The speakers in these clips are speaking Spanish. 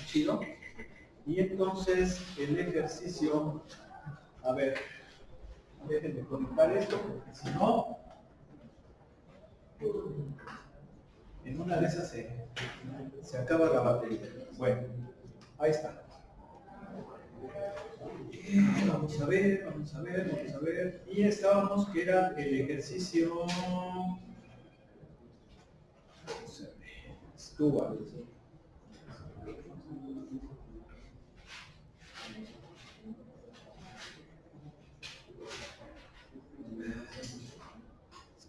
chido. Y entonces el ejercicio, a ver, déjenme conectar esto, porque si no, en una de esas se acaba la batería. Bueno, ahí está. Vamos a ver, vamos a ver, vamos a ver. Y estábamos que era el ejercicio Stuart.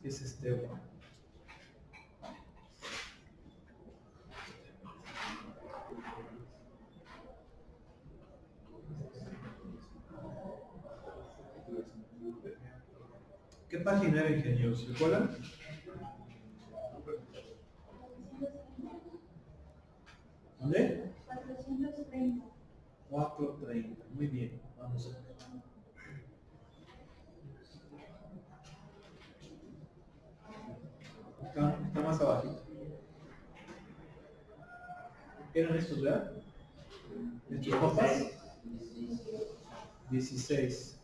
Es este. ¿Qué página era, ingeniero? ¿Se acuerdan? ¿Dónde? 430. 430, muy bien. Vamos a ver. Está más abajito. ¿Eran estos, verdad? ¿Estos copas? 16.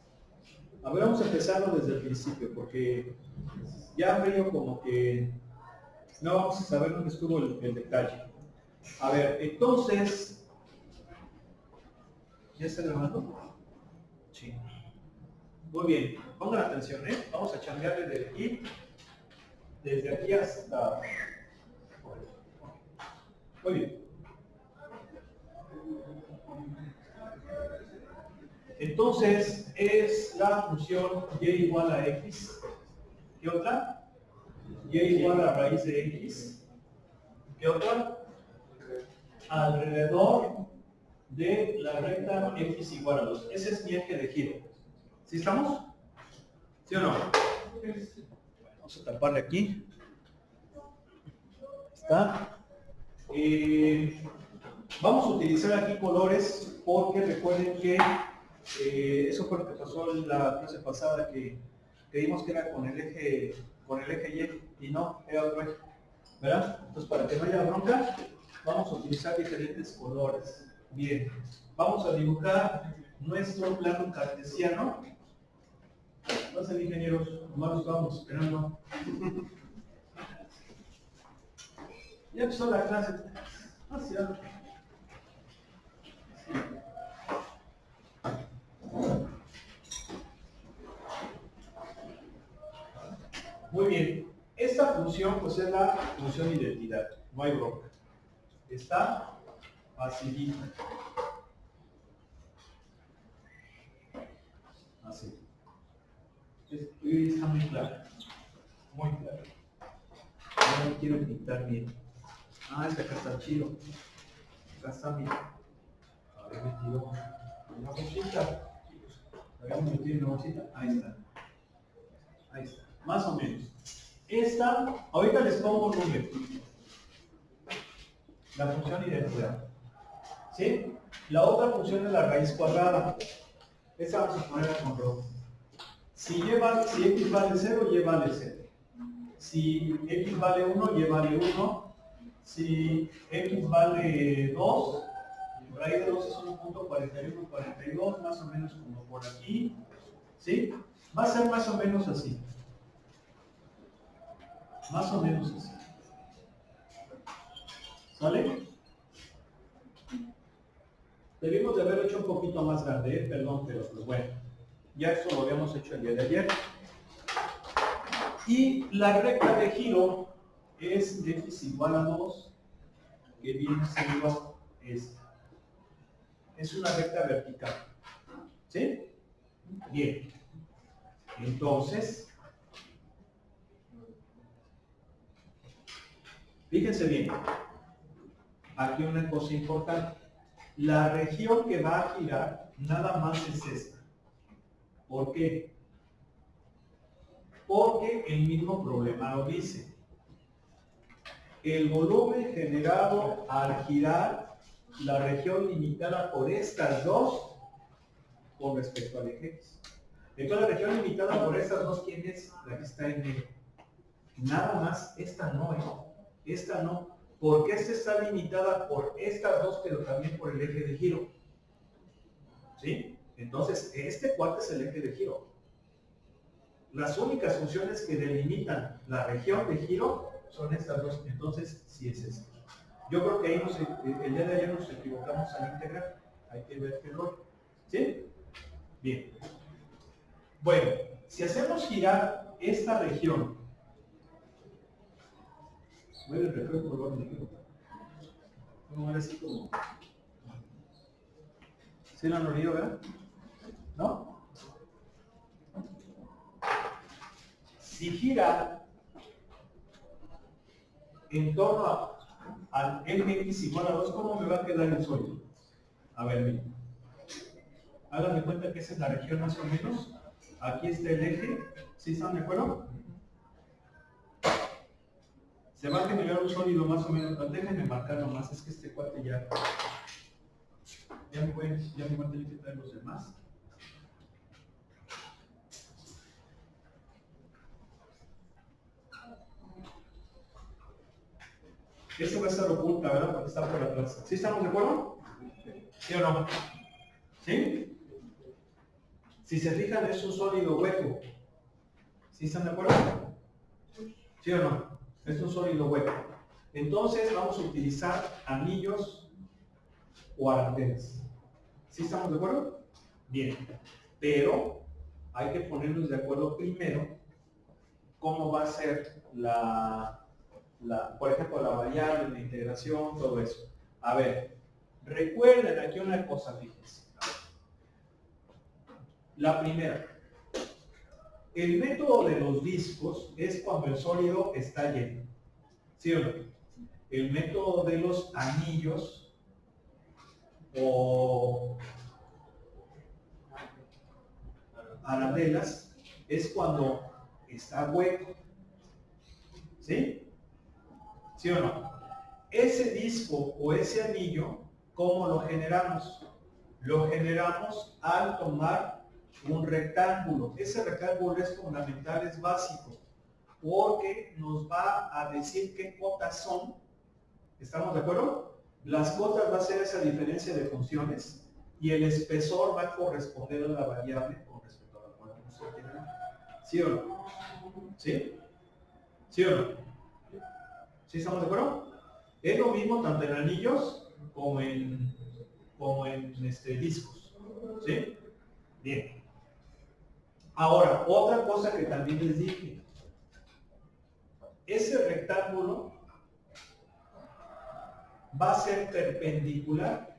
A ver, vamos a empezarlo desde el principio, porque ya frío como que no vamos a saber dónde estuvo el detalle. A ver, entonces, ¿ya está grabando? Sí. Muy bien, pongan atención, vamos a chambearle desde aquí hasta... Muy bien. Entonces, es la función y igual a x. ¿Qué otra? Y igual a raíz de x. ¿Qué otra? Alrededor de la recta x igual a 2. Ese es mi eje de giro. ¿Sí estamos? ¿Sí o no? Bueno, vamos a taparle aquí. ¿Está? Vamos a utilizar aquí colores porque recuerden que eso fue lo que pasó en la clase pasada, que creímos que era con el eje Y y no, era otro eje, ¿verdad? Entonces, para que no haya bronca, vamos a utilizar diferentes colores. Bien, vamos a dibujar nuestro plano cartesiano. ¿Qué pasa, ingenieros? Nomás nos estábamos esperando. Ya empezó la clase. Hacia. Muy bien, esta función pues es la función identidad, no hay bronca. Está facilita. Así. Está muy claro. Muy claro. No lo quiero pintar bien. Ah, este acá está chido. Acá está bien. Había metido una bolsita. Habíamos metido una bolsita. Ahí está. Ahí está. Más o menos. Esta, ahorita les pongo un número. La función identidad. ¿Sí? La otra función es la raíz cuadrada. Esa vamos a ponerla con rojo. Si x vale 0, y vale 0. Si x vale 1, y vale 1. Si x vale 2, raíz de 2 es 1.41, 42, más o menos como por aquí. ¿Sí? Va a ser más o menos así. Más o menos así. ¿Sale? Debimos de haberlo hecho un poquito más grande, perdón, pero pues bueno. Ya esto lo habíamos hecho el día de ayer. Y la recta de giro es x igual a 2, que viene siendo esta. Es una recta vertical. ¿Sí? Bien. Entonces, fíjense bien. Aquí una cosa importante. La región que va a girar nada más es esta. ¿Por qué? Porque el mismo problema lo dice. El volumen generado al girar la región limitada por estas dos con respecto al eje X. Entonces la región limitada por estas dos, ¿quién es? La que está en negro. Nada más, esta no, esta no. porque esta está limitada por estas dos, pero también por el eje de giro. ¿Sí? Entonces, este cuate es el eje de giro. Las únicas funciones que delimitan la región de giro son estas dos. Entonces, sí es esto. Yo creo que ahí el día de ayer nos equivocamos al integrar. Hay que ver qué error. ¿Sí? Bien. Bueno, si hacemos girar esta región, voy a reflejo color negro. Vamos a ver así como. ¿Sí lo han oído, verdad? ¿No? Si gira en torno al eje x igual a 2, ¿cómo me va a quedar el sólido? A ver, miren. Háganme cuenta que esa es la región más o menos. Aquí está el eje. ¿Sí están de acuerdo? Se va a generar un sólido más o menos. Déjenme marcar nomás, es que este cuate ya me voy a tener que traer los demás. Esta va a estar oculta, ¿verdad? Porque está por atrás. ¿Sí estamos de acuerdo? ¿Sí o no? ¿Sí? Si se fijan, es un sólido hueco. ¿Sí están de acuerdo? ¿Sí o no? Es un sólido hueco. Entonces vamos a utilizar anillos o arandelas. ¿Sí estamos de acuerdo? Bien. Pero hay que ponernos de acuerdo primero cómo va a ser por ejemplo, la variable, la integración, todo eso. A ver, recuerden aquí una cosa, fíjense. La primera, el método de los discos es cuando el sólido está lleno. ¿Sí o no? El método de los anillos o arandelas es cuando está hueco. ¿Sí? ¿Sí o no? Ese disco o ese anillo, ¿cómo lo generamos? Lo generamos al tomar un rectángulo. Ese rectángulo es fundamental, es básico, porque nos va a decir qué cotas son. ¿Estamos de acuerdo? Las cotas va a ser esa diferencia de funciones y el espesor va a corresponder a la variable con respecto a la cual usted tiene. ¿Sí o no? ¿Sí? ¿Sí o no? ¿Sí estamos de acuerdo? Es lo mismo tanto en anillos como en discos. ¿Sí? Bien. Ahora, otra cosa que también les dije. Ese rectángulo va a ser perpendicular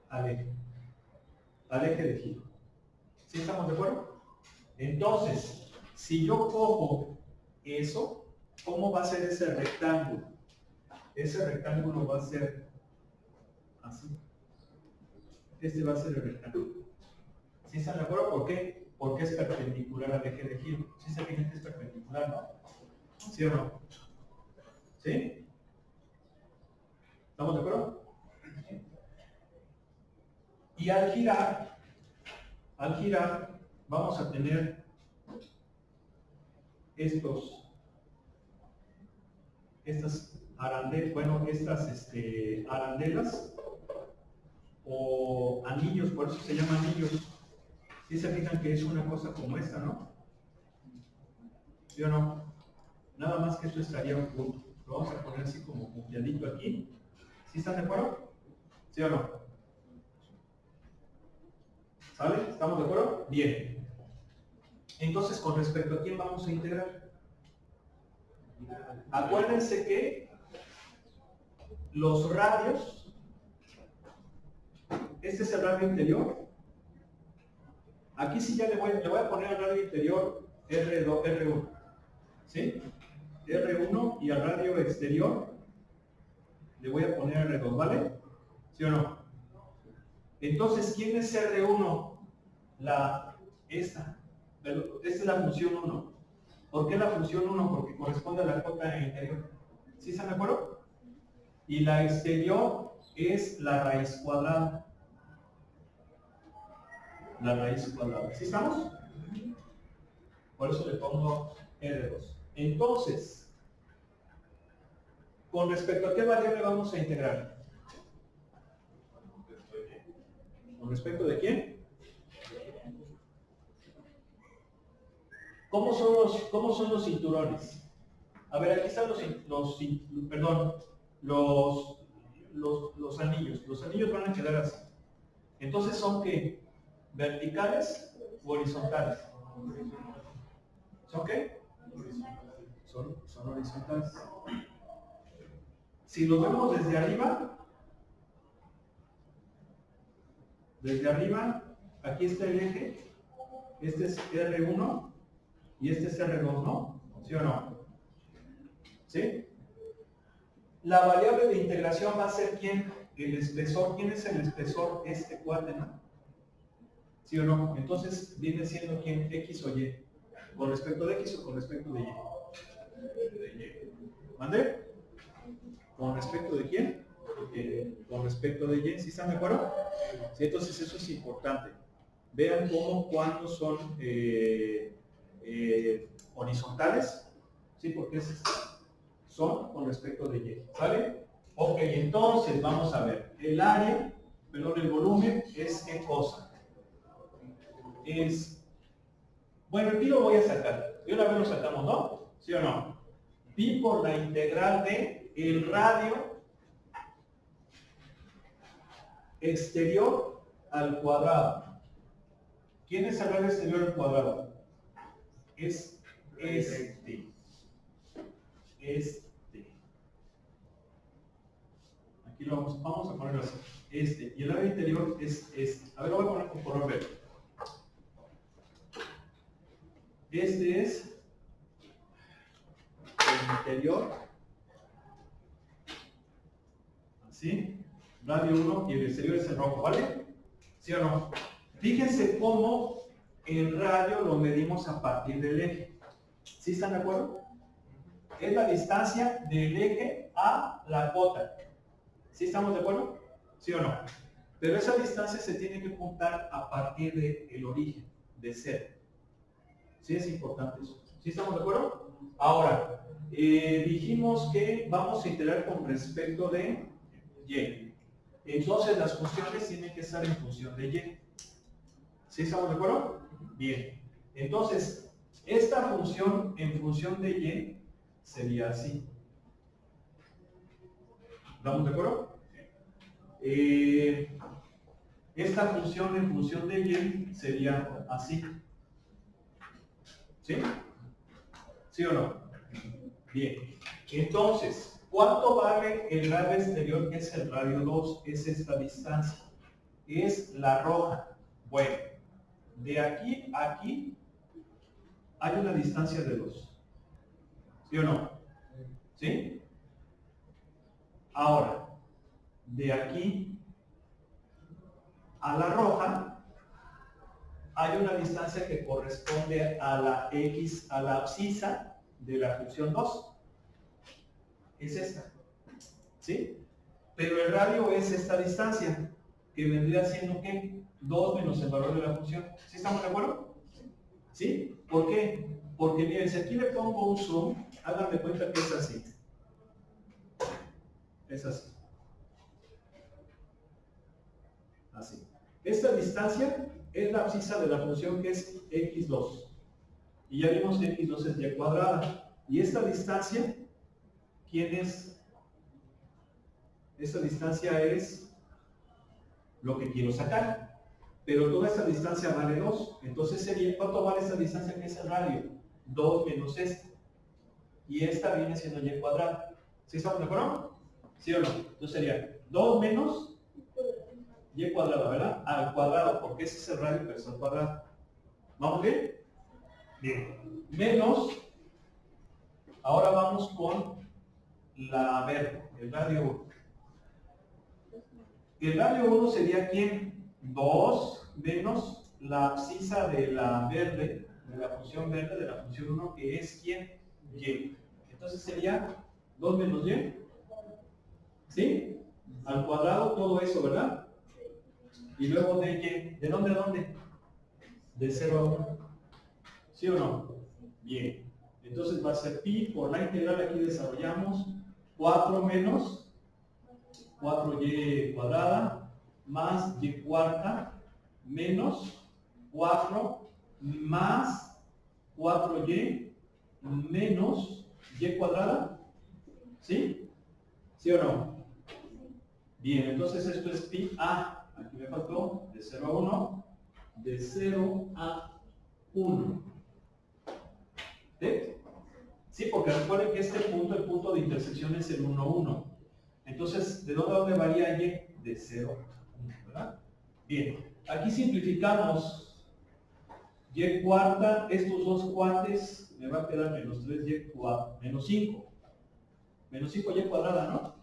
al eje de giro. ¿Sí estamos de acuerdo? Entonces, si yo cojo eso, ¿cómo va a ser ese rectángulo? Ese rectángulo va a ser así. Este va a ser el rectángulo. ¿Sí están de acuerdo? ¿Por qué? Porque es perpendicular al eje de giro. ¿Sí se fijan que es perpendicular, no? ¿Sí o no? ¿Sí? ¿Estamos de acuerdo? Y al girar, vamos a tener estas arandelas o anillos, por eso se llaman anillos. ¿Sí se fijan que es una cosa como esta, no? ¿Sí o no? Nada más que esto estaría oculto. Lo vamos a poner así como punteadito aquí. ¿Sí están de acuerdo? ¿Sí o no? ¿Sale? ¿Estamos de acuerdo? Bien. Entonces, con respecto a quién vamos a integrar. Acuérdense que los radios, este es el radio interior. Aquí sí ya le voy a poner al radio interior R1. ¿Sí? R1 y al radio exterior le voy a poner R2, ¿vale? ¿Sí o no? Entonces, ¿quién es R1? Esta es la función 1. ¿Por qué la función 1? Porque corresponde a la cota interior. ¿Sí están de acuerdo? Y la exterior es la raíz cuadrada. La raíz cuadrada. ¿Sí estamos? Por eso le pongo R2. Entonces, ¿Con respecto a qué variable vamos a integrar? ¿Con respecto de quién? ¿Cómo son los cinturones? A ver, aquí están los anillos. Los anillos van a quedar así. Entonces, ¿son qué? ¿Verticales o horizontales? ¿Son qué? Son horizontales. Si los vemos desde arriba, aquí está el eje, este es R1 y este es R2, ¿no? ¿Sí o no? ¿Sí? La variable de integración va a ser ¿quién? El espesor. ¿Quién es el espesor? Este cuate, ¿no? ¿Sí o no? Entonces viene siendo ¿quién? X o Y. ¿Con respecto de X o con respecto de Y? De Y. ¿Mande? ¿Con respecto de quién? Con respecto de Y. ¿Sí están de acuerdo? Sí, entonces eso es importante. Vean cómo cuando son horizontales, ¿sí? Porque son con respecto de Y. ¿Sale? Ok, entonces vamos a ver. El área, perdón, el volumen es ¿qué cosa? Bueno, el pi lo voy a sacar. De una vez lo sacamos, ¿no? ¿Sí o no? Pi por la integral de el radio exterior al cuadrado. ¿Quién es el radio exterior al cuadrado? Es este. Aquí lo vamos a ponerlo así. Y el área interior es este. A ver, lo voy a poner con color verde. Este es el interior. Así. Radio 1 y el exterior es el rojo, ¿vale? ¿Sí o no? Fíjense cómo el radio lo medimos a partir del eje. ¿Sí están de acuerdo? Es la distancia del eje a la cota. ¿Sí estamos de acuerdo? ¿Sí o no? Pero esa distancia se tiene que contar a partir del origen, de cero. ¿Sí es importante eso? ¿Sí estamos de acuerdo? Ahora, dijimos que vamos a integrar con respecto de Y. Entonces las funciones tienen que estar en función de Y. ¿Sí estamos de acuerdo? Bien. Entonces, esta función en función de Y sería así. ¿Estamos de acuerdo? Esta función en función de Y sería así. ¿Sí? ¿Sí o no? Bien. Entonces, ¿cuánto vale el radio exterior que es el radio 2? Es esta distancia. Es la roja. Bueno, de aquí a aquí hay una distancia de 2. ¿Sí o no? ¿Sí? Ahora, de aquí a la roja hay una distancia que corresponde a la x, a la abscisa de la función 2. Es esta. ¿Sí? Pero el radio es esta distancia, que vendría siendo ¿qué? 2 menos el valor de la función. ¿Sí estamos de acuerdo? ¿Sí? ¿Por qué? Porque miren, si aquí le pongo un zoom, hagan de cuenta que es así. Es así. Así. Esta distancia es la abscisa de la función que es x2. Y ya vimos que x2 es y cuadrada. Y esta distancia, ¿quién es? Esta distancia es lo que quiero sacar. Pero toda esta distancia vale 2. Entonces sería, ¿cuánto vale esta distancia que es el radio? 2 menos esta. Y esta viene siendo y cuadrada. ¿Sí estamos de acuerdo? ¿Sí o no? Entonces sería 2 menos y cuadrado, ¿verdad? Al cuadrado, porque ese es el radio, pero es al cuadrado. ¿Vamos bien? Bien. Menos, ahora vamos con la verde, el radio 1. El radio 1 sería ¿quién? 2 menos la abscisa de la verde, de la función verde, de la función 1, que es ¿quién? Y. Entonces sería 2 menos y. ¿Sí? Al cuadrado todo eso, ¿verdad? Y luego de y. ¿De dónde a dónde? De 0 a 1. ¿Sí o no? Bien. Entonces va a ser pi por la integral, aquí desarrollamos 4 menos 4y cuadrada más y cuarta menos 4 más 4y menos y cuadrada. ¿Sí? ¿Sí o no? Bien, entonces esto es pi a. Aquí me faltó de 0 a 1. De 0 a 1. ¿Sí? Sí, porque recuerden que este punto, el punto de intersección es el 1, 1. Entonces, ¿de dónde a dónde varía y? De 0 a 1, ¿verdad? Bien, aquí simplificamos y cuarta, estos dos cuates, me va a quedar menos 3y cuadrada, menos 5. Menos 5y cuadrada, ¿no?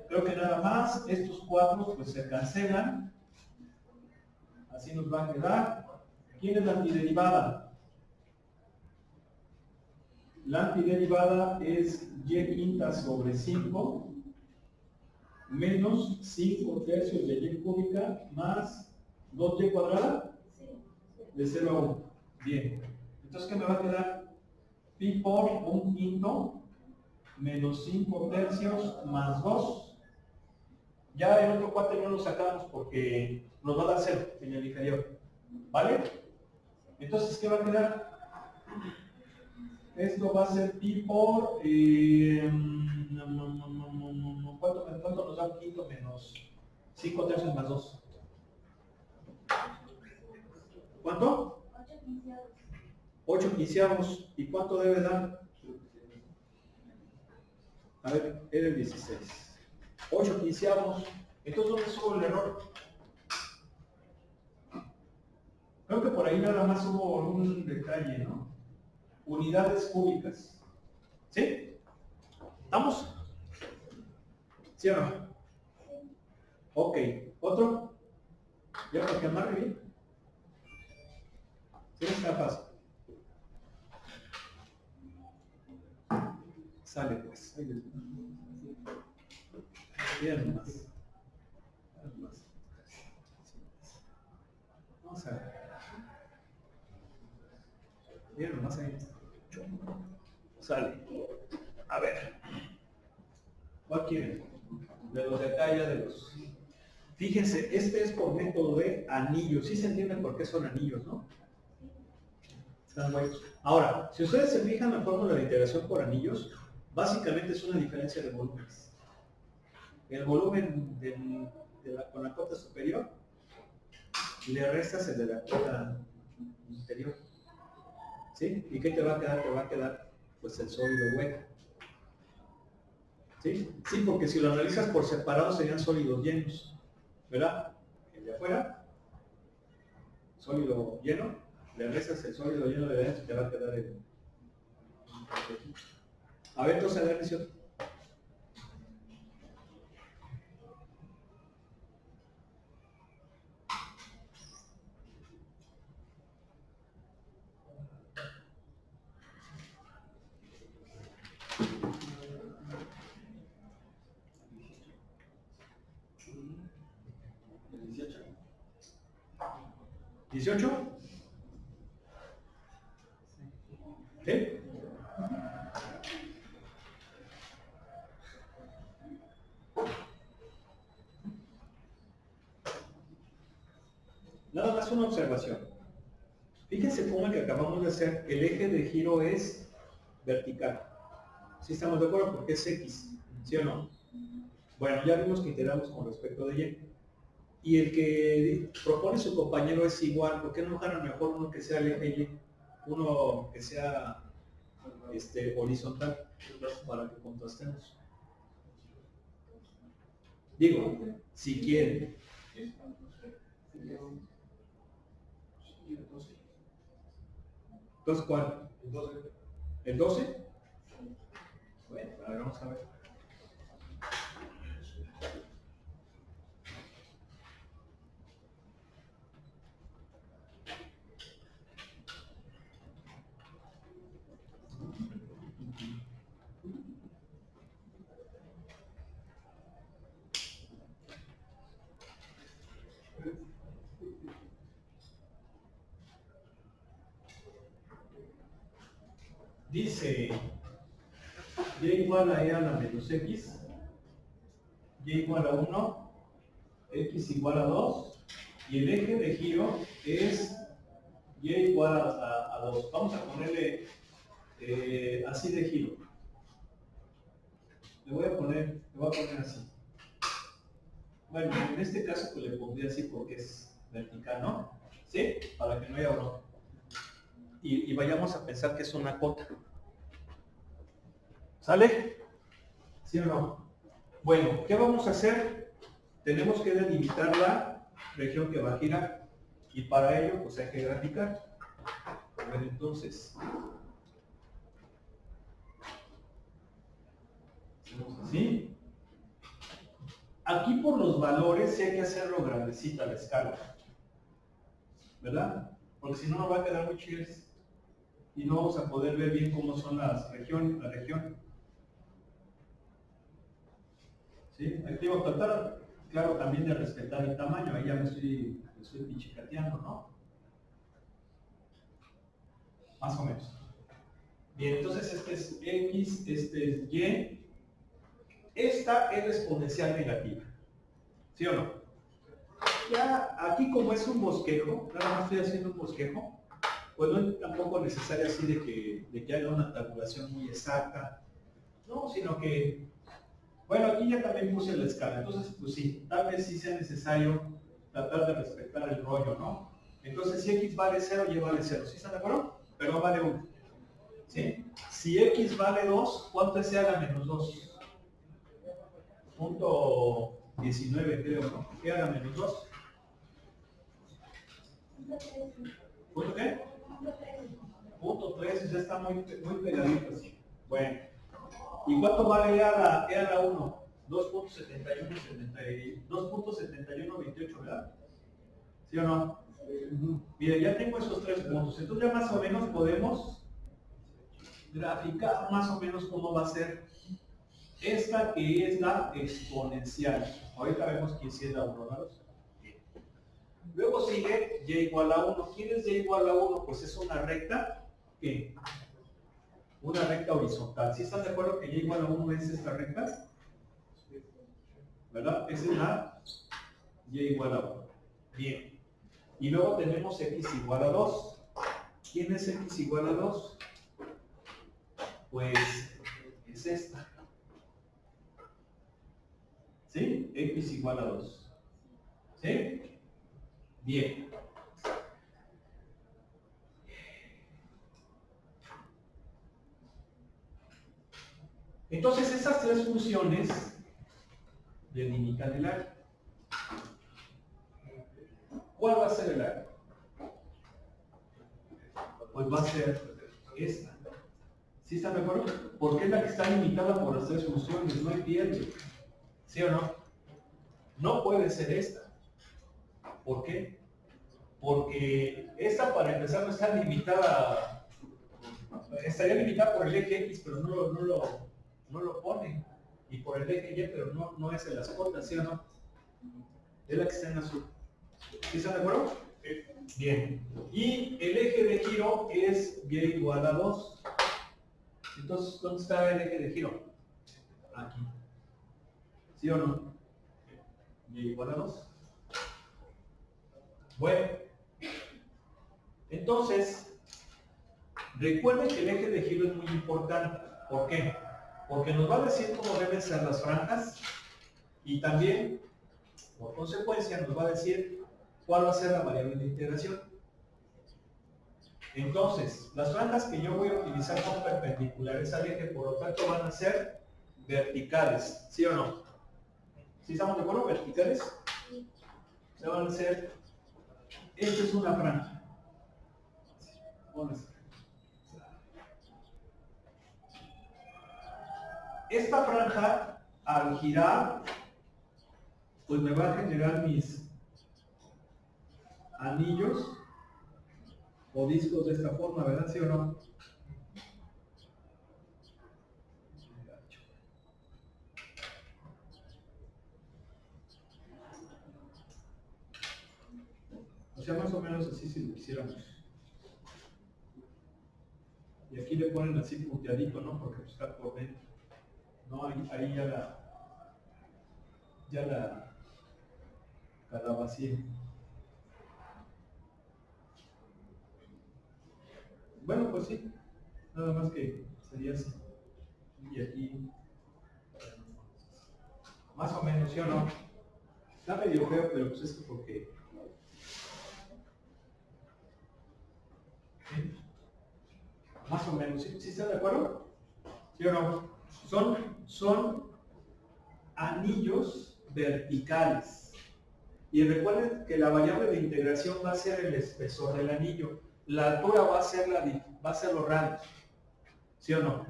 Creo que nada más, estos cuatro pues se cancelan. Así nos va a quedar. ¿Quién es la antiderivada? La antiderivada es y quinta sobre 5 menos 5 tercios de y cúbica más 2y cuadrada de 0 a 1. Bien. Entonces, ¿qué me va a quedar? Pi por 1 quinto menos 5 tercios más 2. Ya el otro cuate no lo sacamos porque nos va a dar 0 en el inferior. ¿Vale? Entonces, ¿qué va a quedar? Esto va a ser pi por... ¿cuánto nos da un quinto menos 5 tercios más 2? ¿Cuánto? 8 quinceavos. ¿Y cuánto debe dar? A ver, era el 16. 8 quinceavos. Entonces, ¿dónde estuvo el error? Creo que por ahí nada más hubo un detalle, ¿no? Unidades cúbicas. ¿Sí? ¿Estamos? ¿Sí o no? Ok. ¿Otro? ¿Ya para que amarre bien? Sí, está fácil. Sale pues. Bien más. Vamos a ver. Bien más ahí. Sale. A ver. ¿Cuál quieren? De los de acá ya de los... Fíjense, este es por método de anillos. Sí se entiende por qué son anillos, ¿no? Están buenos. Ahora, si ustedes se fijan en la fórmula de integración por anillos, básicamente es una diferencia de volúmenes. El volumen con la cota superior le restas el de la cota inferior. ¿Sí? ¿Y qué te va a quedar? Te va a quedar pues el sólido hueco. ¿Sí? Sí, porque si lo analizas por separado serían sólidos llenos. ¿Verdad? El de afuera, sólido lleno, le restas el sólido lleno de adentro y te va a quedar el... A ver, entonces, a ver, 18. ¿18? ¿Sí? Nada más una observación. Fíjense cómo el que acabamos de hacer, el eje de giro es vertical. ¿Sí estamos de acuerdo? Porque es X, ¿sí o no? Bueno, ya vimos que integramos con respecto de Y. Y el que propone su compañero es igual. ¿Por qué no agarran mejor uno que sea el eje Y? Uno que sea horizontal, para que contrastemos. Digo, si quieren. Entonces, ¿cuál? ¿El 12? Bueno, a ver, vamos a ver. Dice y igual a e a la menos x, y igual a 1, x igual a 2, y el eje de giro es y igual a 2. Vamos a ponerle así de giro. Le voy a poner así. Bueno, en este caso pues le pondría así porque es vertical, ¿no? ¿Sí? Para que no haya bronca. Y vayamos a pensar que es una cota. ¿Sale? ¿Sí o no? Bueno, ¿qué vamos a hacer? Tenemos que delimitar la región que va a girar. Y para ello, pues hay que graficar. A ver, entonces. Hacemos así. Aquí por los valores sí hay que hacerlo grandecita la escala. ¿Verdad? Porque si no nos va a quedar muy chiles. Y no vamos a poder ver bien cómo son las regiones, la región. ¿Sí? Aquí voy a tratar, claro, también de respetar el tamaño. Ahí ya me estoy pichicateando, ¿no? Más o menos. Bien, entonces este es X, este es Y. Esta es la exponencial negativa. ¿Sí o no? Ya aquí como es un bosquejo, nada más estoy haciendo un bosquejo, pues no es tampoco necesario así de que haga una tabulación muy exacta. No, sino que, bueno, aquí ya también puse la escala, entonces pues sí, tal vez sí sea necesario tratar de respetar el rollo, ¿no? Entonces si X vale 0, Y vale 0, ¿sí están de acuerdo? Pero vale 1. ¿Sí? Si X vale 2, ¿cuánto es E a la menos 2? Punto 19 creo, ¿no? E a la menos 2. ¿Punto qué? Punto 3, ya está muy pegadito así. Bueno. ¿Y cuánto vale E a la 1? 2.7128, ¿verdad? ¿Sí o no? Mira, ya tengo esos 3 puntos. Entonces ya más o menos podemos graficar más o menos cómo va a ser esta que es la exponencial. Ahorita vemos que si es la 1, ¿verdad? Luego sigue y igual a 1. ¿Quién es y igual a 1? Pues es una recta, ¿qué? Una recta horizontal. ¿Sí están de acuerdo que y igual a 1 es esta recta? ¿Verdad? Esa es la y igual a 1. Bien. Y luego tenemos x igual a 2. ¿Quién es x igual a 2? Pues es esta. ¿Sí? X igual a 2. ¿Sí? Bien. Entonces esas tres funciones delimitan el área. ¿Cuál va a ser el área? Pues va a ser esta. ¿Sí están de acuerdo? Porque es la que está limitada por las tres funciones, no hay pierde. ¿Sí o no? No puede ser esta. ¿Por qué? Porque esta, para empezar, no está limitada, estaría limitada por el eje X, pero no lo pone. Y por el eje Y, pero no es en las cuotas, ¿sí o no? Es la que está en azul. ¿Sí están de acuerdo? Bien. Y el eje de giro es y igual a 2. Entonces, ¿dónde está el eje de giro? Aquí. ¿Sí o no? Y igual a 2. Bueno, entonces, recuerden que el eje de giro es muy importante. ¿Por qué? Porque nos va a decir cómo deben ser las franjas y también, por consecuencia, nos va a decir cuál va a ser la variable de integración. Entonces, las franjas que yo voy a utilizar son perpendiculares al eje, por lo tanto van a ser verticales, ¿sí o no? ¿Sí estamos de acuerdo? ¿Verticales? O sea, van a ser, esta es una franja. Esta franja, al girar, pues me va a generar mis anillos o discos de esta forma, ¿verdad? ¿Sí o no? O sea, más o menos así si lo quisiéramos. Y aquí le ponen así punteadito, ¿no? Porque está por dentro. No, ahí ya la vacié. Bueno, pues sí, nada más que sería así. Y aquí, más o menos, ¿sí o no? Está medio feo, pero pues es que porque... ¿sí? Más o menos, ¿sí están de acuerdo? ¿Sí o no? Son anillos verticales. Y recuerden que la variable de integración va a ser el espesor del anillo. La altura va a ser los radios. ¿Sí o no?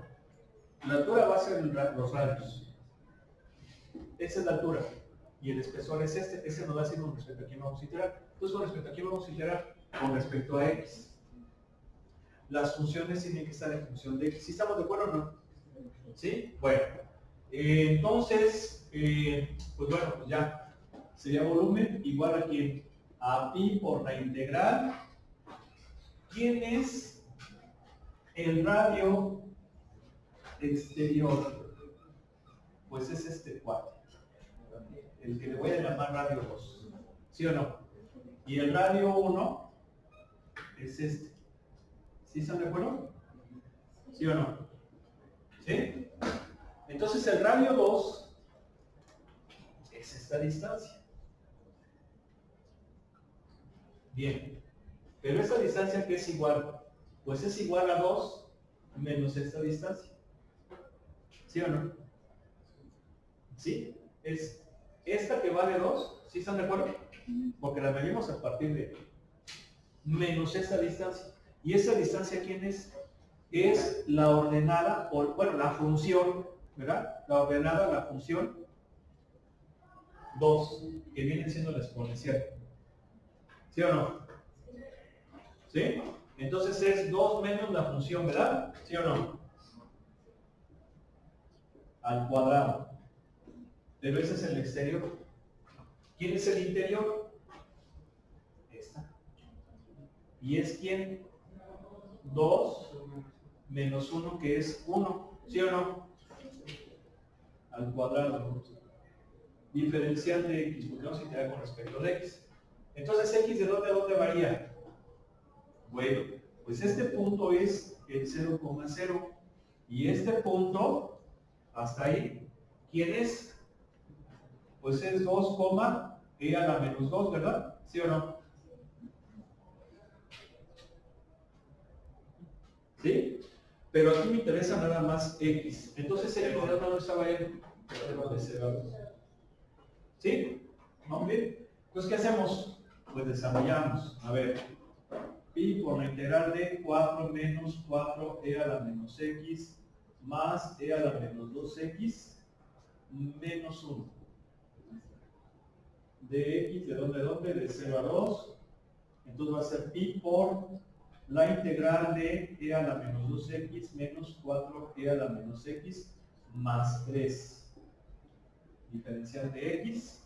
La altura va a ser los radios. Esa es la altura. Y el espesor es este. Ese nos va a decir con respecto a quién vamos a iterar. Entonces, con respecto a quién vamos a iterar, con respecto a x. Las funciones tienen que estar en función de x. ¿Sí estamos de acuerdo o no? ¿Sí? Bueno. Entonces, pues bueno, pues ya. Sería volumen igual a quién? A pi por la integral. ¿Quién es el radio exterior? Pues es este cuate. El que le voy a llamar radio 2. ¿Sí o no? Y el radio 1 es este. ¿Sí están de acuerdo? ¿Sí o no? ¿Sí? Entonces el radio 2 es esta distancia. Bien. Pero esta distancia, ¿qué es igual? Pues es igual a 2 menos esta distancia. ¿Sí o no? ¿Sí? Es esta que vale 2, ¿sí están de acuerdo? Porque la medimos a partir de menos esta distancia. ¿Y esa distancia quién es? Es la ordenada, o bueno, la función, ¿verdad? La ordenada, la función 2, que viene siendo la exponencial. ¿Sí o no? ¿Sí? Entonces es 2 menos la función, ¿verdad? ¿Sí o no? Al cuadrado. Pero ese es el exterior. ¿Quién es el interior? Esta. ¿Y es quién? 2 menos 1, que es 1. ¿Sí o no? Al cuadrado. Diferencial de x, porque vamos a integrar con respecto de x. Entonces, x, ¿de dónde a dónde varía? Bueno, pues este punto es el 0,0. Y este punto, hasta ahí, ¿quién es? Pues es 2, e a la menos 2, ¿verdad? ¿Sí o no? ¿Sí? Pero aquí me interesa nada más x. Entonces, ¿de dónde estaba él? ¿Sí? ¿Vamos bien? Entonces, ¿qué hacemos? Pues desarrollamos. A ver, pi por la integral de 4 menos 4e a la menos x más e a la menos 2x menos 1. De x, ¿de dónde a dónde? De 0 a 2. Entonces va a ser pi por la integral de e a la menos 2x menos 4e a la menos x más 3. Diferencial de x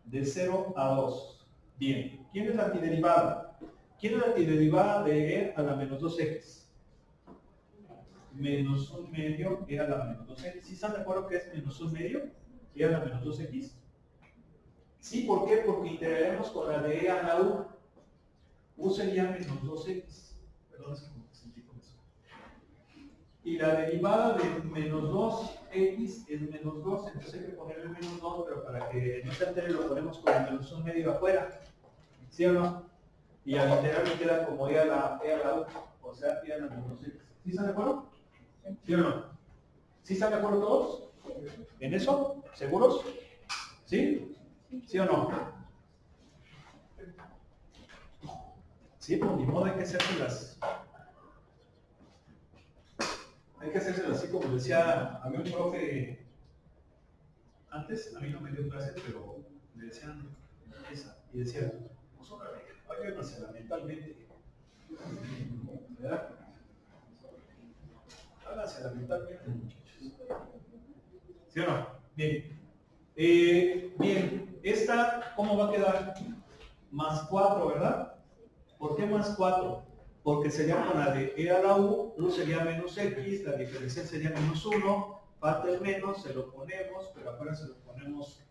de 0 a 2. Bien, ¿quién es la antiderivada? ¿Quién es la antiderivada de e a la menos 2x? Menos 1 medio e a la menos 2x. ¿Sí están de acuerdo que es menos 1 medio e a la menos 2x? Sí, ¿por qué? Porque integraremos con la de e a la u. U sería menos 2x. Perdón, es que me sentí con eso. Y la derivada de menos 2x es menos 2, entonces hay que ponerle menos 2, pero para que no se altere lo ponemos con el menos 1 medio afuera. ¿Sí o no? Y al integral me queda como e a la u, o sea, e a la menos x. ¿Sí están de acuerdo? ¿Sí o no? ¿Sí están de acuerdo todos? ¿En eso? ¿Seguros? ¿Sí? ¿Sí o no? Sí, pues ni modo, hay que hacérselas. Hay que hacérselas así como decía, había un profe antes, a mí no me dio clase, pero me decían esa, y decía, pues órale, hágansela mentalmente. ¿Verdad? Hágansela mentalmente, muchachos. ¿Sí o no? Bien. Bien, esta, ¿cómo va a quedar? Más 4, ¿verdad? ¿Por qué más 4? Porque sería con la de e a la u sería menos x, la diferencial sería menos 1, falta el menos, se lo ponemos, pero afuera se lo ponemos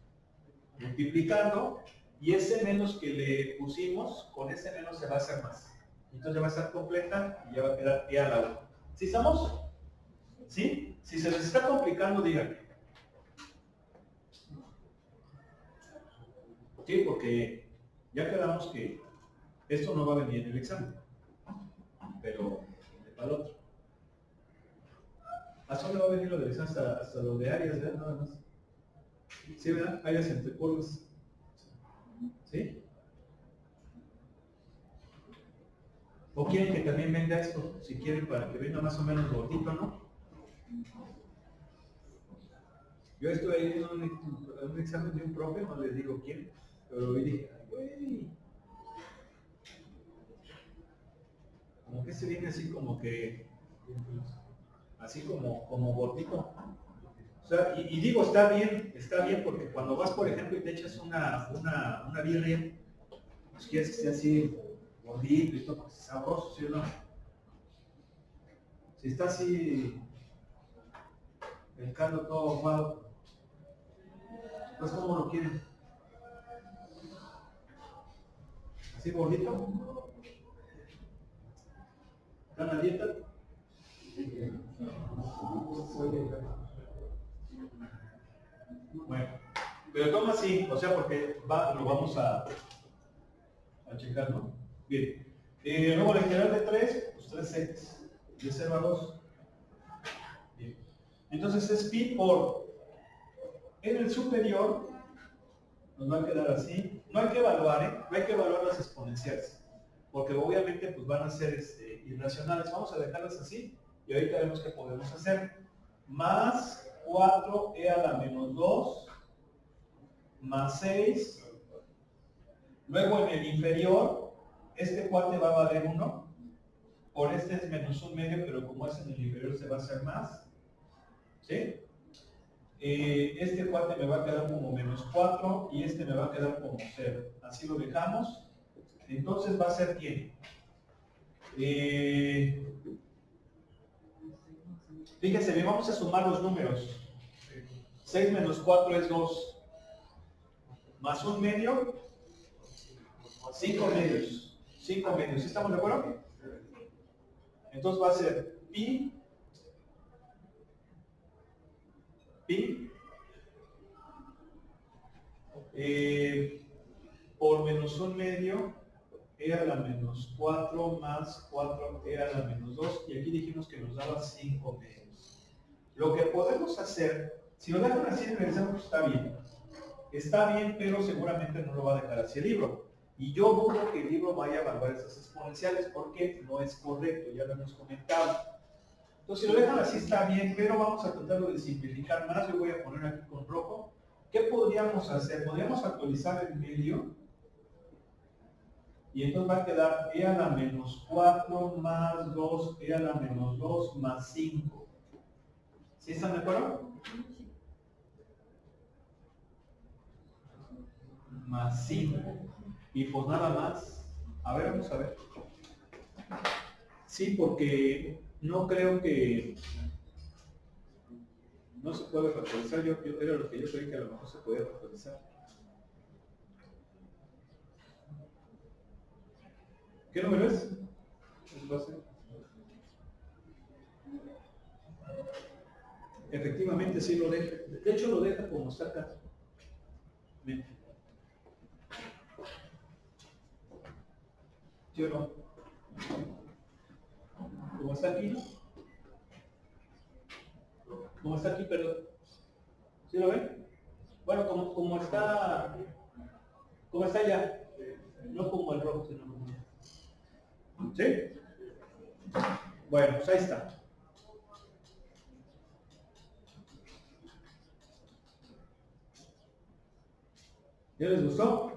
multiplicando, y ese menos que le pusimos, con ese menos se va a hacer más. Entonces ya va a estar completa y ya va a quedar pi a la 1. ¿Sí estamos? ¿Sí? Si se les está complicando, díganme. Sí, porque ya quedamos que esto no va a venir en el examen, pero para el otro. ¿Hasta dónde va a venir lo del examen? Hasta lo de áreas, ¿verdad? Nada más. ¿Sí, verdad? Áreas entre curvas. ¿Sí? ¿O quieren que también venga esto? Si quieren, para que venga más o menos gordito, ¿no? Yo estuve ahí en un examen de un profe, no les digo quién, pero hoy dije, ay, güey. Como que se viene así como que, así como gordito. O sea, y digo, está bien, porque cuando vas, por ejemplo, y te echas una birria, pues quieres que esté así gordito y todo, porque es sabroso, ¿sí o no? Si está así, el caldo todo ahumado, pues ¿cómo lo quieren? ¿Así gordito? ¿Están a dieta? Bueno, pero toma así, o sea, porque lo vamos a checar, ¿no? Bien. Luego la integral de 3, pues 3x, de 0 a 2. Bien. Entonces es pi por, en el superior, nos va a quedar así. No hay que evaluar, ¿eh? No hay que evaluar las exponenciales, porque obviamente pues van a ser irracionales. Vamos a dejarlas así, y ahorita vemos qué podemos hacer. Más 4e a la menos 2, más 6. Luego en el inferior, este cuate va a valer 1. Por este es menos 1/2, pero como es en el inferior se va a hacer más. ¿Sí? Este cuate me va a quedar como menos 4 y este me va a quedar como 0. Así lo dejamos. Entonces va a ser ¿quién? Fíjense bien, vamos a sumar los números. 6 menos 4 es 2. Más 1/2, 5 medios. 5 medios. ¿Sí estamos de acuerdo? Entonces va a ser pi por menos 1/2 e a la menos 4 más 4e a la menos 2, y aquí dijimos que nos daba 5 medios. Lo que podemos hacer, si lo dejan así en el examen, pues está bien, pero seguramente no lo va a dejar así el libro. Y yo dudo que el libro vaya a evaluar esas exponenciales porque no es correcto, ya lo hemos comentado. Entonces, si lo dejan así está bien, pero vamos a tratarlo de simplificar más. Yo voy a poner aquí con rojo. ¿Qué podríamos hacer? Podríamos actualizar el medio. Y entonces va a quedar e a la menos 4 más 2, e a la menos 2 más 5. ¿Sí están de acuerdo? Más 5. Y pues nada más. A ver, vamos a ver. Sí, porque no creo que no se puede factorizar. Yo era lo que yo creí que a lo mejor se podía factorizar. ¿Qué número es? Es 12. Efectivamente sí lo deja. De hecho lo deja como está acá. Bien. ¿Sí o no? Como está aquí, ¿no? Como está aquí, perdón. ¿Sí lo ven? Bueno, como está allá. No como el rojo, sino como allá. ¿Sí? Bueno, pues ahí está. ¿Ya les gustó?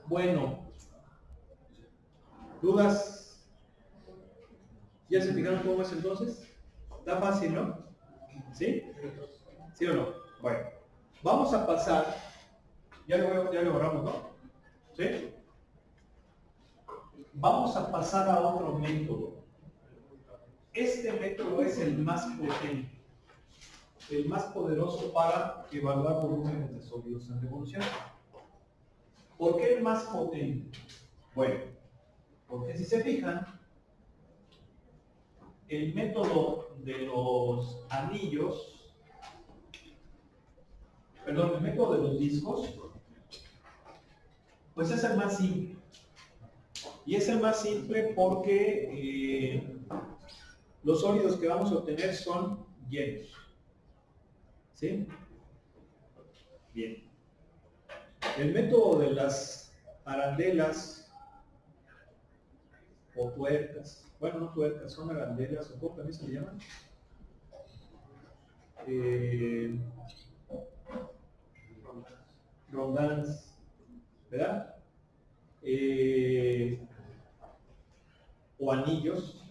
Bueno, ¿dudas? ¿Ya se fijaron cómo es entonces? Está fácil, ¿no? ¿Sí? ¿Sí o no? Bueno, vamos a pasar, ya le borramos, ¿no? ¿Sí? Vamos a pasar a otro método. Este método es el más potente, el más poderoso para evaluar volúmenes de sólidos en revolución. ¿Por qué el más potente? Bueno, porque si se fijan, el método de los anillos, perdón, el método de los discos, pues es el más simple. Y es el más simple porque los sólidos que vamos a obtener son llenos. ¿Sí? Bien. El método de las arandelas o tuercas, bueno, no tuercas, son arandelas, o ¿cómo también se le llaman? Rondans, ¿verdad? O anillos,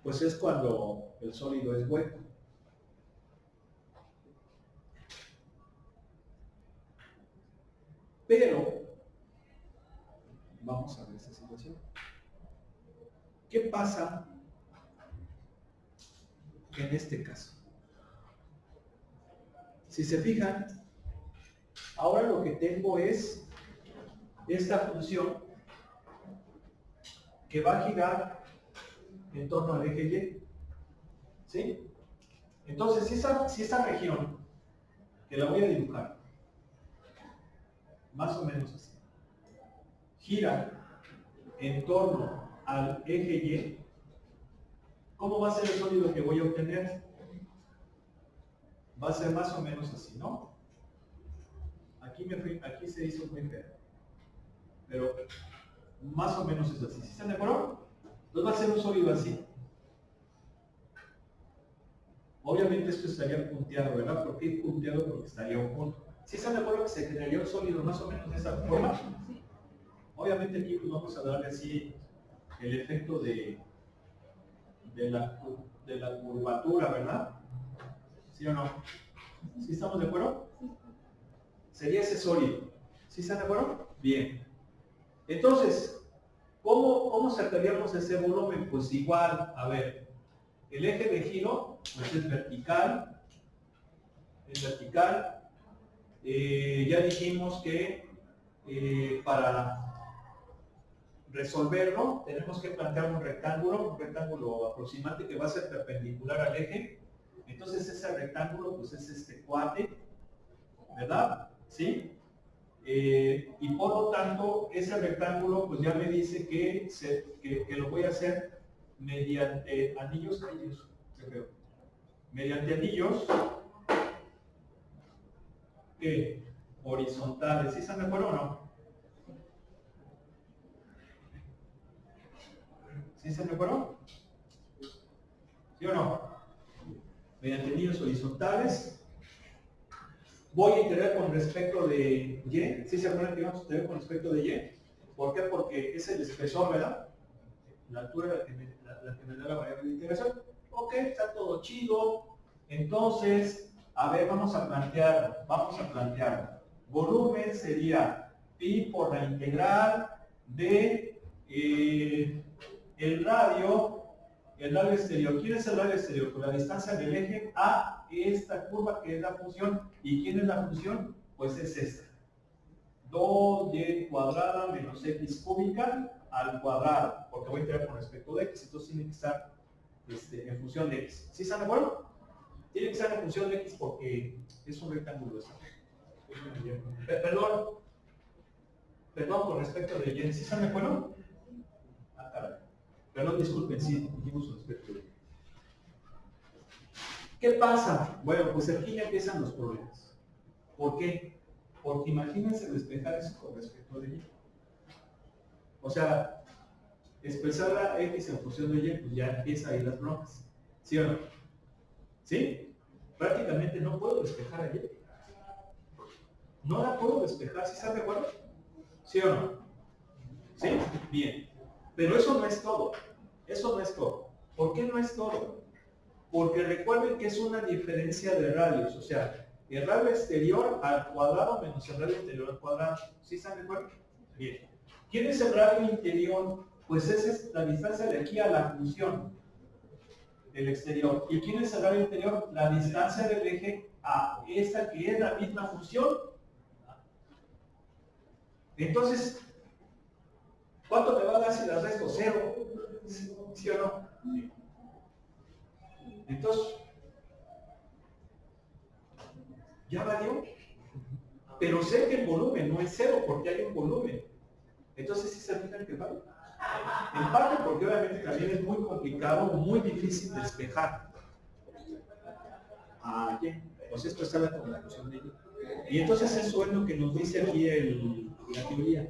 pues es cuando el sólido es hueco. Pero, vamos a ver esta situación. ¿Qué pasa en este caso? Si se fijan, ahora lo que tengo es esta función que va a girar en torno al eje Y. ¿Sí? Entonces, si esa región, que la voy a dibujar, más o menos así, gira en torno al eje Y, ¿cómo va a ser el sólido que voy a obtener? Va a ser más o menos así, ¿no? Aquí se hizo muy feo, pero más o menos es así. ¿Sí están de acuerdo? Entonces va a ser un sólido así. Obviamente esto estaría punteado, ¿verdad? ¿Por qué punteado? Porque estaría oculto. ¿Sí están de acuerdo que se generaría un sólido más o menos de esa forma? Sí. Obviamente aquí pues vamos a darle así el efecto de la curvatura, ¿verdad? ¿Sí o no? ¿Sí estamos de acuerdo? Sería ese sólido. ¿Sí están de acuerdo? Bien. Entonces, ¿cómo sacaríamos ese volumen? Pues igual, a ver, el eje de giro pues es vertical. Ya dijimos que para resolverlo tenemos que plantear un rectángulo aproximante que va a ser perpendicular al eje. Entonces ese rectángulo pues es este cuate, ¿verdad? ¿Sí? Y por lo tanto ese rectángulo pues ya me dice que lo voy a hacer mediante anillos, yo creo, mediante anillos horizontales. ¿Sí están de acuerdo o no? ¿Sí están de acuerdo? ¿Sí o no? Mediante anillos horizontales. Voy a iterar con respecto de Y. ¿Sí se acuerdan que vamos a iterar con respecto de Y? ¿Por qué? Porque es el espesor, ¿verdad? La altura la que me da la variable de integración. Ok, está todo chido. Entonces, a ver, vamos a plantearlo. Volumen sería pi por la integral de el radio exterior. ¿Quién es el radio exterior? Pues la distancia del eje a esta curva que es la función. ¿Y quién es la función? Pues es esta. 2y cuadrada menos x cúbica al cuadrado, porque voy a integrar con respecto de x, entonces tiene que estar en función de x. ¿Sí están de acuerdo? Tiene que estar en función de x porque es un rectángulo. Perdón, con respecto de y. ¿Sí están de acuerdo? Ah, caray. Perdón, disculpen, sí, dijimos respecto de y. ¿Qué pasa? Bueno, pues aquí ya empiezan los problemas. ¿Por qué? Porque imagínense despejar eso con respecto de y. O sea, expresar la x en función de y, pues ya empieza ahí las broncas. ¿Sí o no? ¿Sí? Prácticamente no puedo despejar a y. No la puedo despejar, ¿sí están de acuerdo? ¿Sí o no? ¿Sí? Bien. Pero eso no es todo. Eso no es todo. ¿Por qué no es todo? Porque recuerden que es una diferencia de radios, o sea, el radio exterior al cuadrado menos el radio interior al cuadrado. ¿Sí están de acuerdo? Bien. ¿Quién es el radio interior? Pues esa es la distancia de aquí a la función del exterior. ¿Y quién es el radio interior? La distancia del eje a esta que es la misma función. Entonces, ¿cuánto me va a dar si la resto? Cero. ¿Sí o no? Sí. Entonces, ya valió. Pero sé que el volumen no es cero porque hay un volumen. Entonces, ¿sí se fijan que vale? En parte porque obviamente también es muy complicado, muy difícil despejar. Pues esto está la conclusión de ello. Y entonces eso es lo que nos dice aquí la teoría.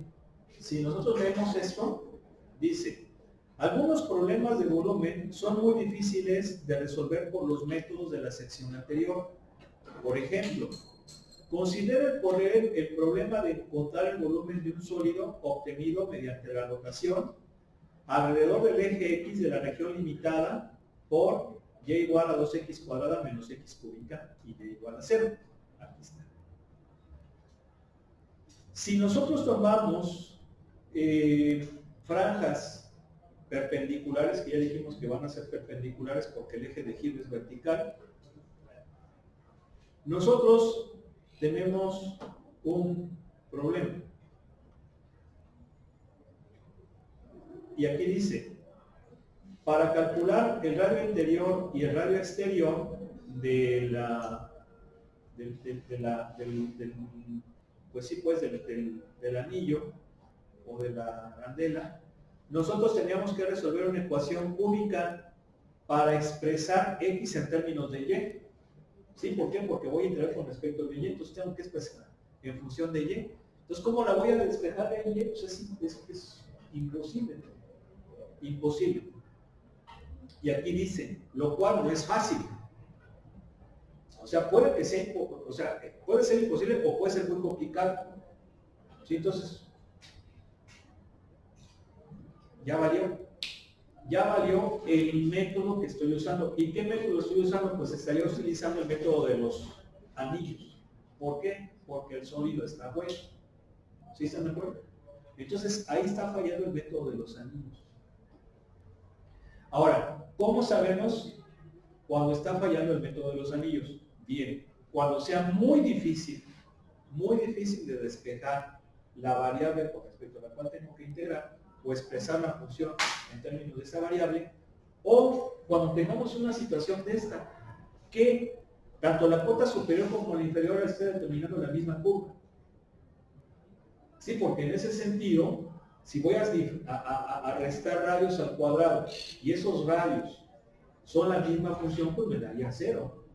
Si nosotros leemos esto, dice, algunos problemas de volumen son muy difíciles de resolver por los métodos de la sección anterior. Por ejemplo, consideren poner el problema de encontrar el volumen de un sólido obtenido mediante la rotación alrededor del eje X de la región limitada por y igual a 2x cuadrada menos x cúbica y y igual a 0. Aquí está. Si nosotros tomamos franjas perpendiculares, que ya dijimos que van a ser perpendiculares porque el eje de giro es vertical, nosotros tenemos un problema. Y aquí dice, para calcular el radio interior y el radio exterior del anillo o de la arandela, nosotros teníamos que resolver una ecuación única para expresar x en términos de y. ¿Sí? ¿Por qué? Porque voy a integrar con respecto de y, entonces tengo que expresar en función de y. Entonces, ¿cómo la voy a despejar de y? Pues es imposible, ¿no? Imposible. Y aquí dice, lo cual no es fácil. O sea, puede ser imposible o puede ser muy complicado. ¿Sí? Entonces, ya valió el método que estoy usando. ¿Y qué método estoy usando? Pues estaría utilizando el método de los anillos. ¿Por qué? Porque el sólido está bueno. ¿Sí están de acuerdo? Entonces, ahí está fallando el método de los anillos. Ahora, ¿cómo sabemos cuando está fallando el método de los anillos? Bien, cuando sea muy difícil de despejar la variable con respecto a la cual tengo que integrar o expresar la función en términos de esa variable, o cuando tengamos una situación de esta, que tanto la cota superior como la inferior esté determinando la misma curva. Sí, porque en ese sentido, si voy a restar radios al cuadrado y esos radios son la misma función, pues me daría 0.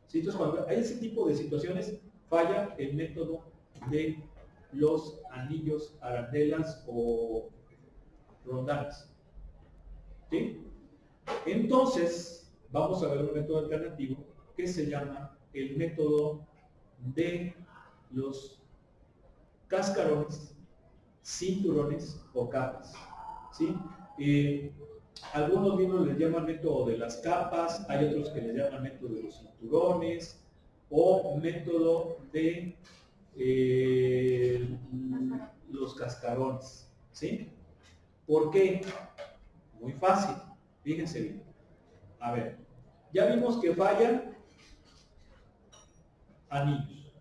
¿Sí? Entonces, cuando hay ese tipo de situaciones, falla el método de los anillos, arandelas o rondanas. ¿Sí? Entonces, vamos a ver un método alternativo que se llama el método de los cascarones, cinturones o capas. ¿Sí? Algunos libros les llaman método de las capas, hay otros que les llaman método de los cinturones o método de los cascarones. ¿Sí? ¿Por qué? Muy fácil, fíjense bien. A ver, ya vimos que fallan anillos.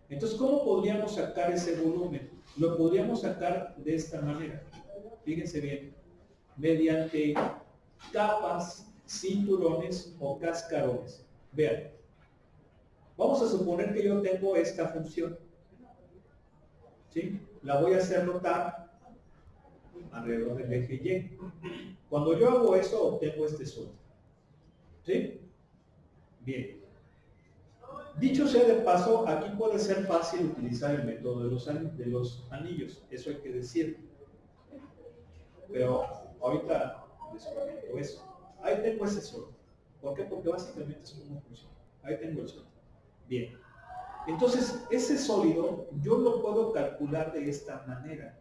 Entonces, ¿cómo podríamos sacar ese volumen? Lo podríamos sacar de esta manera. Fíjense bien, mediante capas, cinturones o cascarones. Vean, vamos a suponer que yo tengo esta función. ¿Sí? La voy a hacer rotar alrededor del eje Y. Cuando yo hago eso, obtengo este sólido. ¿Sí? Bien. Dicho sea de paso, aquí puede ser fácil utilizar el método de los anillos. Eso hay que decir. Pero ahorita les comento eso. Ahí tengo ese sólido. ¿Por qué? Porque básicamente es como funciona. Ahí tengo el sólido. Bien. Entonces, ese sólido yo lo puedo calcular de esta manera.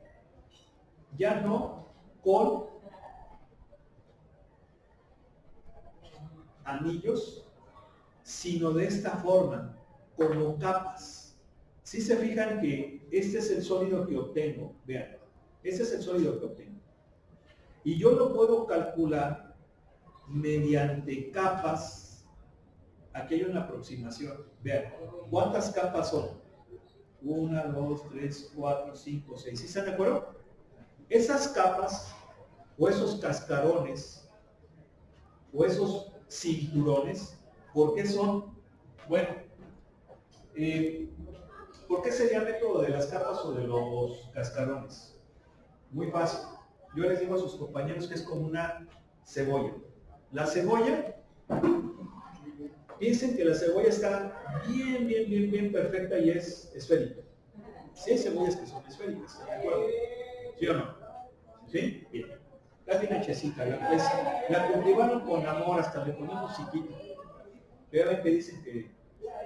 Ya no con anillos, sino de esta forma, como capas. Si se fijan que este es el sólido que obtengo, vean, este es el sólido que obtengo. Y yo lo puedo calcular mediante capas. Aquí hay una aproximación. Vean, ¿cuántas capas son? 1, 2, 3, 4, 5, 6. ¿Sí están de acuerdo? Esas capas, o esos cascarones, o esos cinturones, ¿por qué son? Bueno, ¿por qué sería método de las capas o de los cascarones? Muy fácil. Yo les digo a sus compañeros que es como una cebolla. La cebolla, piensen que la cebolla está bien perfecta y es esférica. Sí hay cebollas que son esféricas, ¿de acuerdo? ¿Sí o no? ¿Sí? Bien. Está bien hechecita, la cultivaron con amor, hasta le ponían musiquita. Pero ven que dicen que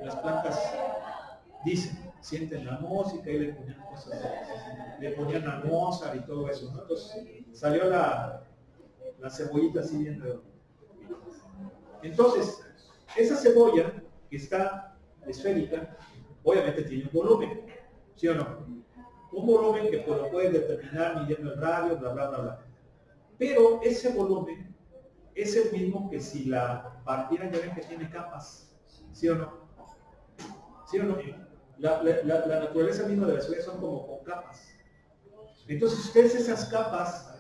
las plantas sienten la música y le ponían cosas, le ponían a Mozart y todo eso, ¿no? Entonces salió la cebollita así bien redonda. Entonces, esa cebolla que está esférica, obviamente tiene un volumen, ¿sí o no? Un volumen que lo puedes determinar midiendo el radio, bla, bla, bla, bla. Pero ese volumen es el mismo que si la partieran, ya ven que tiene capas, ¿sí o no? ¿Sí o no? La naturaleza misma de la cebolla son como con capas. Entonces ustedes esas capas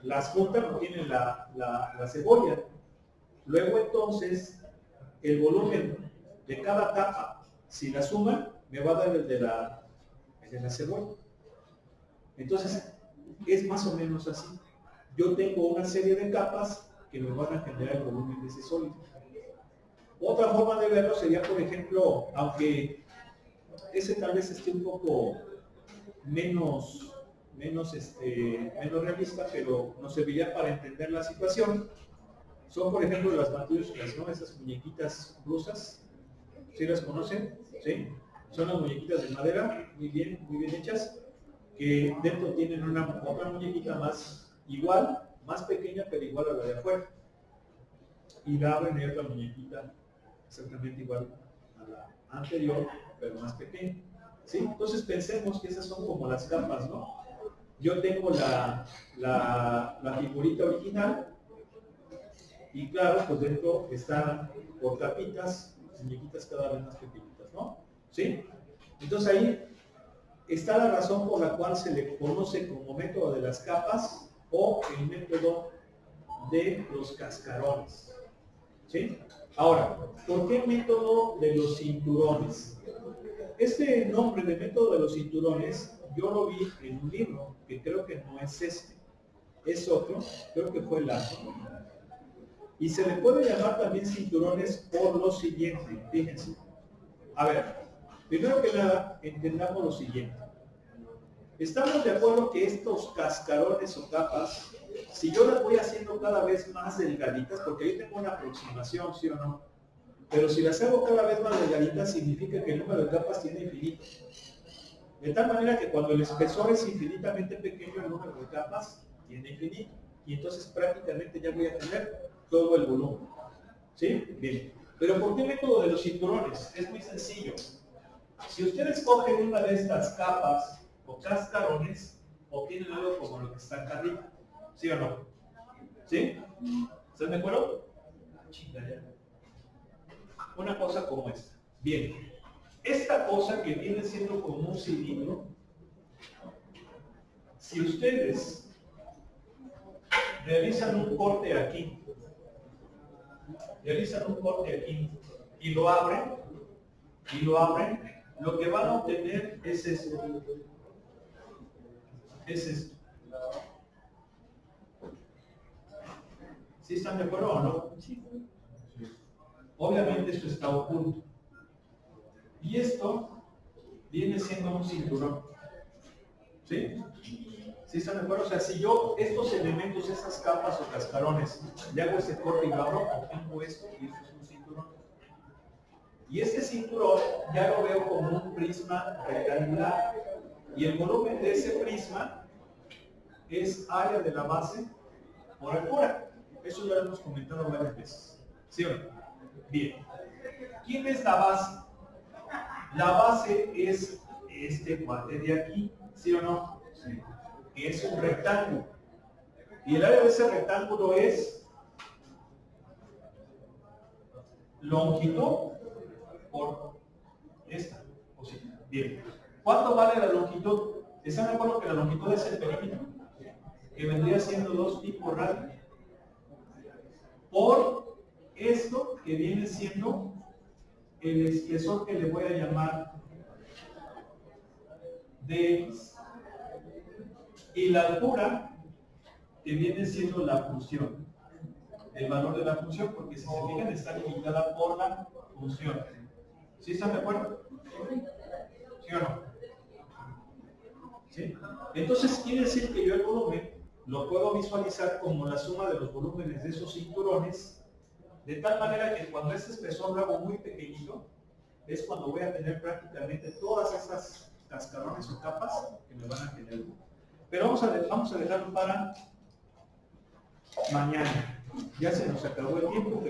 las juntan, obtienen la cebolla. Luego entonces el volumen de cada capa, si la suman, me va a dar el de la cebolla. Entonces es más o menos así. Yo tengo una serie de capas que me van a generar el volumen de ese sólido. Otra forma de verlo sería, por ejemplo, aunque ese tal vez esté un poco menos realista, pero nos serviría para entender la situación. Son, por ejemplo, las matrioshkas, ¿no? Esas muñequitas rusas, ¿sí las conocen? ¿Sí? Son las muñequitas de madera, muy bien hechas, que dentro tienen otra muñequita más igual, más pequeña, pero igual a la de afuera. Y la abren y hay otra muñequita exactamente igual a la anterior, pero más pequeña. ¿Sí? Entonces pensemos que esas son como las capas, ¿no? Yo tengo la figurita original y claro, pues dentro están por capitas, muñequitas cada vez más pequeñitas, ¿no? ¿Sí? Entonces ahí está la razón por la cual se le conoce como método de las capas o el método de los cascarones. ¿Sí? Ahora, ¿por qué método de los cinturones? Este nombre de método de los cinturones yo lo vi en un libro, que creo que no es este, es otro, creo que fue el otro. Y se le puede llamar también cinturones por lo siguiente, fíjense. A ver, primero que nada, entendamos lo siguiente. Estamos de acuerdo que estos cascarones o capas, si yo las voy haciendo cada vez más delgaditas, porque yo tengo una aproximación, ¿sí o no? Pero si las hago cada vez más delgaditas, significa que el número de capas tiene infinito. De tal manera que cuando el espesor es infinitamente pequeño, el número de capas tiene infinito. Y entonces prácticamente ya voy a tener todo el volumen. ¿Sí? Bien. Pero ¿por qué método de los cinturones? Es muy sencillo. Si ustedes cogen una de estas capas o cascarones, obtienen algo como lo que está acá arriba. ¿Sí o no? ¿Sí? ¿Están de acuerdo? Una cosa como esta. Bien. Esta cosa que viene siendo como un cilindro, si ustedes realizan un corte aquí y lo abren, lo que van a obtener es esto. Es esto. ¿Sí están de acuerdo o no? Sí. Obviamente esto está oculto. Y esto viene siendo un cinturón. ¿Sí? ¿Sí están de acuerdo? O sea, si yo estos elementos, esas capas o cascarones, le hago ese corte y lo abro, obtengo esto y esto es un cinturón. Y este cinturón ya lo veo como un prisma rectangular. Y el volumen de ese prisma es área de la base por altura. Eso ya lo hemos comentado varias veces. ¿Sí o no? Bien. ¿Quién es la base? La base es este cuate de aquí, ¿sí o no? Sí. Que es un rectángulo. Y el área de ese rectángulo es longitud por esta. O sí. Bien. ¿Cuánto vale la longitud? ¿Están de acuerdo que la longitud es el perímetro? Que vendría siendo 2 pi por radio. Por esto que viene siendo el espesor que le voy a llamar dx. Y la altura que viene siendo la función. El valor de la función, porque si se fijan está limitada por la función. ¿Sí están de acuerdo? ¿Sí o no? ¿Sí? Entonces quiere decir que yo el volumen lo puedo visualizar como la suma de los volúmenes de esos cinturones, de tal manera que cuando este espesor lo hago muy pequeñito, es cuando voy a tener prácticamente todas esas cascarones o capas que me van a generar. Pero vamos a dejarlo para mañana. Ya se nos acabó el tiempo.